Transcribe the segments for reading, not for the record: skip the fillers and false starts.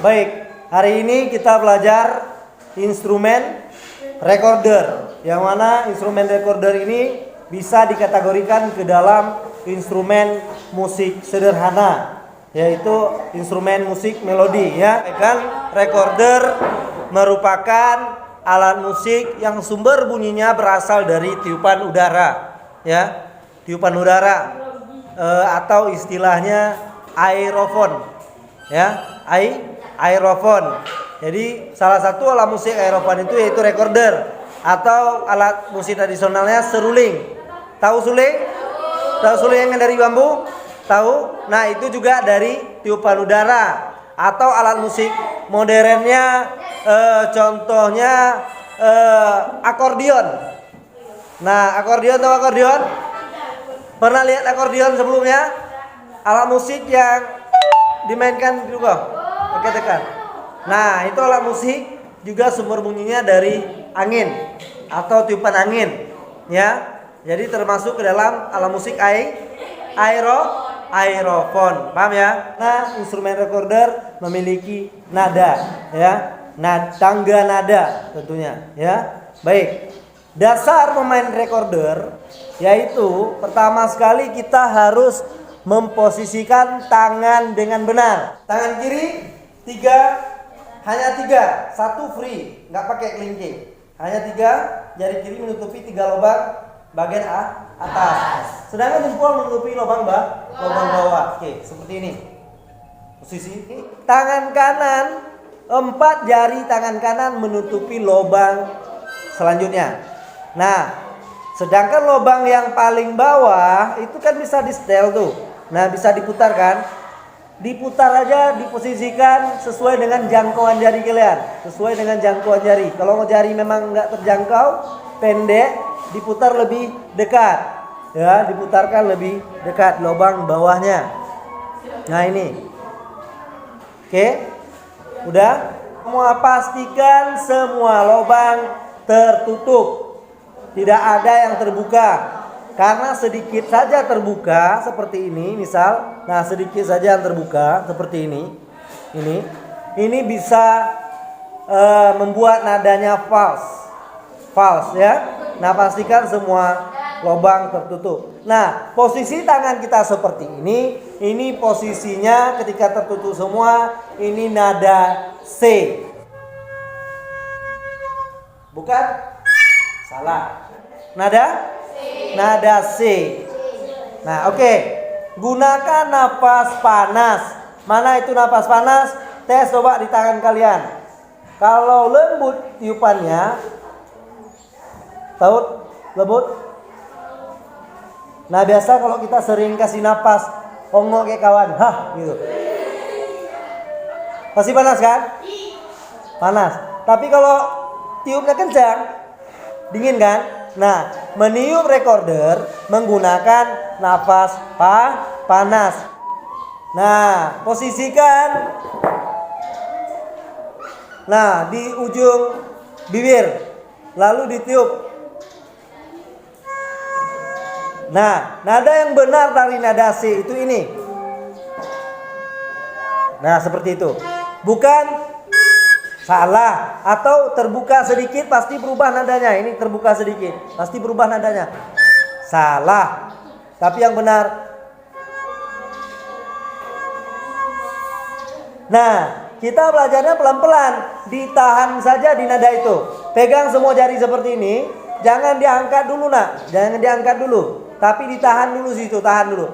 Baik, hari ini kita belajar instrumen recorder. Yang mana instrumen recorder ini bisa dikategorikan ke dalam instrumen musik sederhana, yaitu instrumen musik melodi ya. Kan recorder merupakan alat musik yang sumber bunyinya berasal dari tiupan udara ya. Tiupan udara atau istilahnya aerofon ya. Aerofon. Jadi salah satu alat musik aerofon itu yaitu recorder, atau alat musik tradisionalnya seruling. Tahu suling? Tahu suling yang dari bambu? Tahu? Nah, itu juga dari tiupan udara. Atau alat musik modernnya contohnya akordion. Nah, akordion tahu akordion? Pernah lihat akordion sebelumnya? Alat musik yang dimainkan juga. Oke, tekan. Nah, itu alat musik juga sumber bunyinya dari angin atau tiupan angin ya. Jadi termasuk ke dalam alat musik aerofon. Paham ya? Nah, instrumen recorder memiliki nada ya. Nah, tangga nada tentunya ya. Baik. Dasar pemain recorder yaitu pertama sekali kita harus memposisikan tangan dengan benar. Tangan kiri hanya tiga, satu free, nggak pakai kelingking. Hanya tiga, jari kiri menutupi tiga lubang bagian atas. Sedangkan jempol menutupi lubang bawah. Oke, seperti ini. Posisi tangan kanan, 4 jari tangan kanan menutupi lubang selanjutnya. Nah, sedangkan lubang yang paling bawah itu kan bisa di setel tuh. Nah, bisa diputar kan? Diputar aja, diposisikan sesuai dengan jangkauan jari kalian. Sesuai dengan jangkauan jari. Kalau jari memang nggak terjangkau, pendek, diputar lebih dekat. Ya, diputarkan lebih dekat lubang bawahnya. Nah, ini. Oke. Udah? Semua pastikan semua lubang tertutup. Tidak ada yang terbuka. Karena sedikit saja terbuka seperti ini misal. Nah, sedikit saja yang terbuka seperti ini. Ini bisa membuat nadanya false ya. Nah, pastikan semua lubang tertutup. Nah, posisi tangan kita seperti ini. Ini posisinya ketika tertutup semua. Ini nada C. Bukan? Salah. Nada C. Nah, oke. Gunakan napas panas. Mana itu napas panas? Tes coba di tangan kalian. Kalau lembut tiupannya, tahu lembut? Nah, biasa kalau kita sering kasih napas ongok kayak kawan, gitu. Pasti panas kan? Panas. Tapi kalau tiupnya kencang, dingin kan? Nah, meniup recorder menggunakan napas panas. Nah, posisikan. Nah, di ujung bibir, lalu ditiup. Nah, nada yang benar dari nada C itu ini. Nah, seperti itu. Bukan salah atau terbuka sedikit pasti berubah nadanya. Ini terbuka sedikit pasti berubah nadanya. Salah. Tapi yang benar. Nah, kita belajarnya pelan-pelan. Ditahan saja di nada itu. Pegang semua jari seperti ini. Jangan diangkat dulu nak. Jangan diangkat dulu. Tapi ditahan dulu situ. Tahan dulu.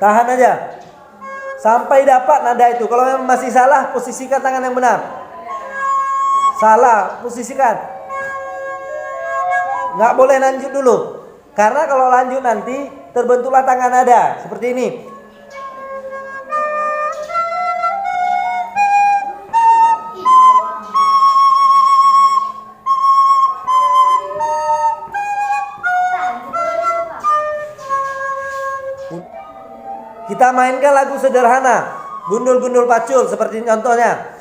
Tahan aja sampai dapat nada itu. Kalau memang masih salah, posisikan tangan yang benar. Salah, posisikan. Nggak boleh lanjut dulu. Karena kalau lanjut nanti terbentuklah tangan nada seperti ini. Kita mainkan lagu sederhana, gundul-gundul pacul seperti contohnya.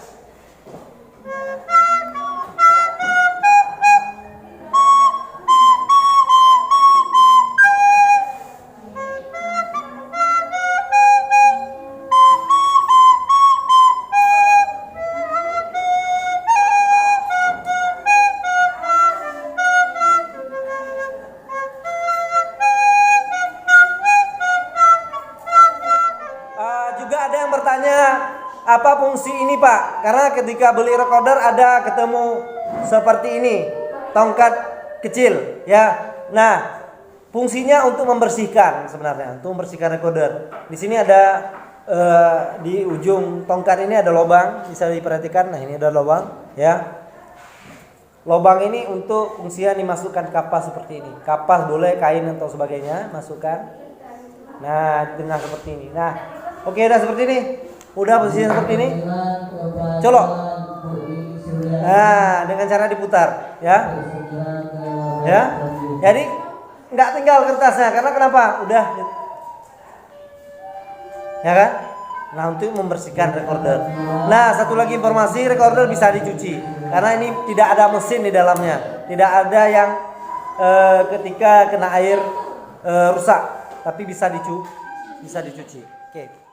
gunanya apa fungsi ini Pak? Karena ketika beli recorder ada ketemu seperti ini, tongkat kecil ya. Nah, fungsinya untuk membersihkan sebenarnya, untuk membersihkan recorder. Di sini ada di ujung tongkat ini ada lubang, bisa diperhatikan. Nah, ini ada lubang ya. Lubang ini untuk fungsinya dimasukkan kapas seperti ini. Kapas boleh, kain atau sebagainya, masukkan. Nah, di tengah seperti ini. Nah, oke, udah seperti ini. Udah posisinya seperti ini. Colok. Nah, dengan cara diputar, ya. Ya. Jadi nggak tinggal kertasnya, karena kenapa? Udah. Ya kan? Nah, untuk membersihkan recorder. Nah, satu lagi informasi, recorder bisa dicuci. Karena ini tidak ada mesin di dalamnya. Tidak ada yang ketika kena air rusak, tapi bisa dicuci. Oke.